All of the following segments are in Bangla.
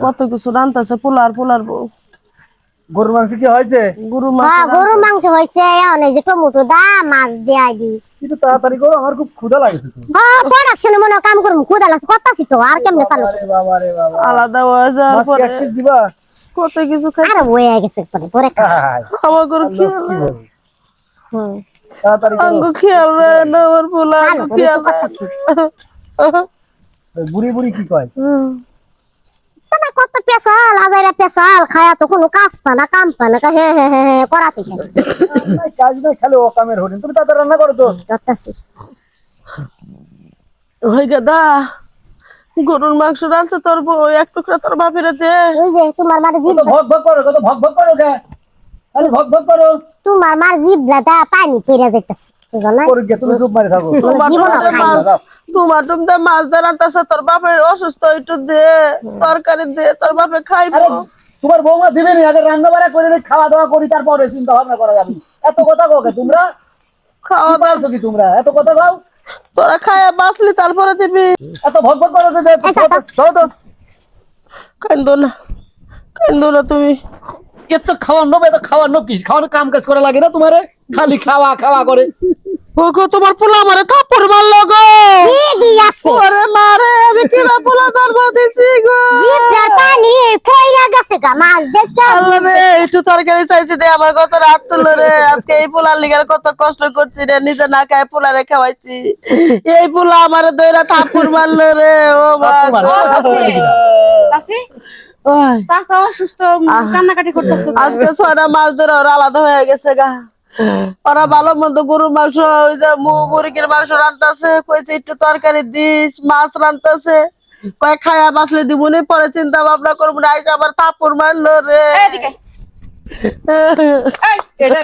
কত কিছু রান্তাছে পোলার পোলার বউ। গরুর মাংস কি হয়েছে? গরুর মাংস হয়েছে অনেক যে টমেটো দা মাছ দিয়ে দি কিন্তু তাড়াতাড়ি করো, আমার খুব ক্ষুধা লাগছে তো। প্রোডাকশনে মনে কাম করুম ক্ষুদা লাগছে করতাছি তো আর কেমনে চালু আরে বাবা রে বাবা, আলাদা হয়ে যাওয়ার মাছ পরে এক পিস দিবা? কত কিছু খাই আরে হয়ে গেছে পরে পরে আমার গরু কি বল, তাড়াতাড়ি করো। আঙ্গু খেয়াল রে না আমার পোলা আঙ্গু খেয়াল বুড়ি বুড়ি কি কয়? না কত পেশাল আজাইরা পেশাল খায়া তো কোনো কাজ পানা কাম পানা হে হে হে হে করাতে নাই কাজ নাই, খালি ও কামের হরিণ। তুমি তাড়াতাড়ি রান্না করো তো। করতাছি ওই গাদা গরুর মাংস রাঁধছে তোর বউ, এক টুকরা তোর বাপের দে। ওই যে তোমার মার জিভ কত ভক ভক করো, কত ভক ভক করো কে? খালি ভক ভক করো। তোমার মার জিভলাটা পানি পড়ে যাইতাছে বুঝলা করে গে, তুমি চুপ মারি থাকো। তোমার টুমটা মাছ দিয়ে রাঁধতেছে তোর বাপের অসুস্থ, একটু দে তরকারি দে তোর বাপে খাইবো। আরে তোমার বৌমা দিবে নি, আগে রান্না বাড়া করে খাওয়া দাওয়া করি, তারপরে চিন্তা ভাবনা করা যাবে। এত কথা কও কে তোমরা? খাওয়া কি পাইছো কি তোমরা? এত কথা কও? তোরা খায়া বাঁচলি তারপরে দিবি। এত ভক ভক করো যে চলো তো। কান্দো না কান্দো না তুমি। এত খাওয়ানো এত খাওয়ানো কি? খাওয়ানো কাম কাজ করা লাগে না তোমারে? খালি খাওয়া খাওয়া করে। ওগো তোমার পোলা আমারে থাপ্পড় মারলো গো। কি আছে ওরে মারে আমি কিরা পোলা জন্ম দিছি গো। জিভলার পানি পড়ে গেছে গা মাছ দেখতে আল্লাহ রে একটু তরকারি চাইছি দে, আমার কত রাত তুলো রে। আজকে এই পোলার লিগার কত কষ্ট করছি রে, নিজে না খায় পোলারে খাওয়াইছি। এই পোলা আমারে দইরা থাপ্পড় মারলো রে। ও মা গো। চাচি ওই, চাচা অসুস্থ কান্নাকাটি করতেছে আজকে 6টা মাস ধরে ওরা আলাদা হয়ে গেছে গা। ওরা ভালো মন্দ গরুর মাংস ওই যে মুরগির মাংস রান্তাছে, কইছে একটু তরকারি দিস, মাছ রান্তাছে, কয় খায়া বাঁচলে দিবনি, পরে চিন্তা ভাবনা করবো না। আইসা আবার থাপ্পড় মারলো রে। এদিকে এই এটা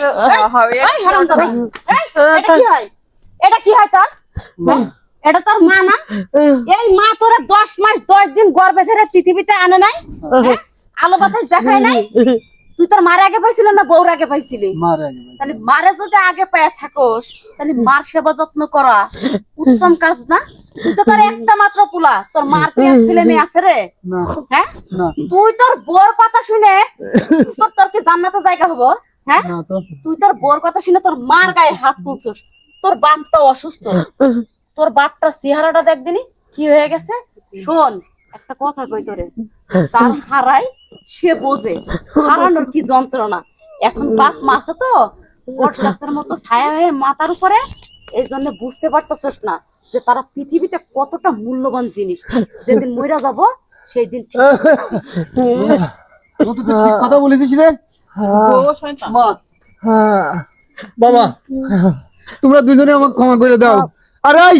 এই হারামজাদা এই এটা কি হয়? এটা কি হয় তোর? এটা তোর মা না? এই মা তোরে 10 মাস 10 দিন গর্ভে ধরে পৃথিবীতে আনে নাই? হ্যাঁ? আলো বাতাস দেখায় নাই? তুই তোর মার আগে পাইছিলি না বউর আগে পাইছিলি? তাহলে মারে যদি আগে পেয়ে থাকোস তাহলে মার সেবা যত্ন করা উত্তম কাজ না? তুই তো তোর একটা মাত্র পোলা, তোর মার কি আর ছেলে মেয়ে আছে রে? হ্যাঁ, তুই তোর বউর কথা শুনে তোর কি জান্নাতে জায়গা হবো? হ্যাঁ, তুই তোর বউর কথা শুনে তোর মার গায়ে হাত তুলছিস। তোর বাপটা অসুস্থ, তোর বাপটা চেহারাটা দেখদিনি কি হয়ে গেছে। শোন একটা কথা কই তোরে, যার হারাই সে বোঝে হারানোর কি যন্ত্রণা। এখন বাপ মাছে তো বট গাছের মতো ছায়া হয়ে মাথার উপরে, এই জন্য বুঝতে পারতেছস না যে তারা পৃথিবীতে কতটা মূল্যবান জিনিস। যেদিন মইরা যাব সেই দিন ঠিক ঠিক কথা বলেছিস রে মা। বাবা তোমরা দুজনে আমাকে ক্ষমা করে দাও। আরে এই,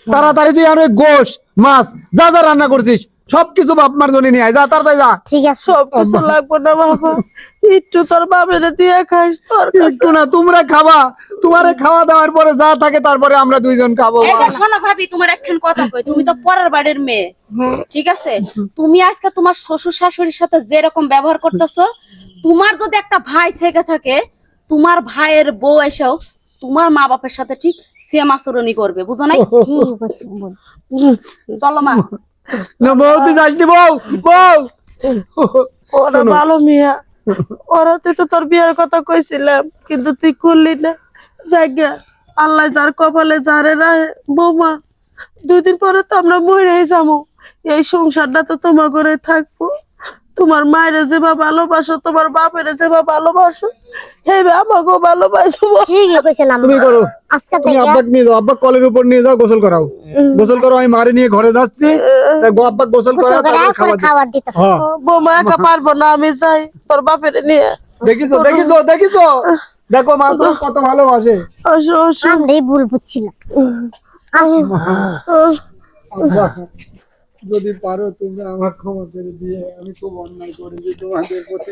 তাড়াতাড়ি তুই অনেক গোশ মাছ যা যা রান্না করছিস সবকিছু বাপ মার জন্য নিয়ে আয়, যা তাড়াতাড়ি যা। ঠিক আছে সব কিছু লাগবে না বাবা, একটু তোর বাপের দিয়ে খাইস তোর একটু না, তোমরা খাবা, তোমারে খাওয়া দাওয়ার পরে যা থাকে তারপরে আমরা দুইজন খাবো। এই যে শোনো ভাবি, তোমার একখান কথা কই, তুমি তো পরের বাড়ির মেয়ে, ঠিক আছে? তুমি আজকে তোমার শ্বশুর শাশুড়ির সাথে যেরকম ব্যবহার করতেছো, তোমার যদি একটা ভাই থেকে থাকে, তোমার ভাইয়ের বউ এসেও তোমার মা বাপের সাথে ঠিক সেম আচরণই করবে, বুঝো নাই? চলো মা। না বউ, তুই যাসনি বউ, বউ। ওরা ভালো মিয়া, ওরা তুই তো তোর বিয়ের কথা কইছিলাম কিন্তু তুই করলি না। জায়গা আল্লাহ যার কপালে যারে না বৌমা, 2 দিন পরে তো আমরা মরে যাবো। এই সংসারটা তো তোমার ঘরে থাকবো। তোমার মায়ের যেবা ভালোবাসো, তোমার বাপের যেবা ভালোবাসো, হেবে আমাকেও ভালোবাসো। ঠিকই কইছিলাম তুমি করো, আজকে তুমি থেকে আব্বাকে নিয়ে যাও, আব্বা কলের উপর নিয়ে যাও, গোসল করাও, গোসল করো। আমি মারে নিয়ে ঘরে যাচ্ছি, আব্বা গোসল করাও, তারপর খাওয়া দিই। খাবার দিতেছে হ্যাঁ বৌমা একা পারবো না, আমি যাই তোর বাপের নিয়ে। দেখিছো দেখিছো দেখিছো, দেখো মা তোমার কত ভালোবাসে। আসো আসো। আমরাই ভুল বুঝছিলাম আব্বা, যদি পারো তোমরা আমার ক্ষমা করে দিয়ে, আমি খুব অন্যায় করেছি তোমাদের প্রতি।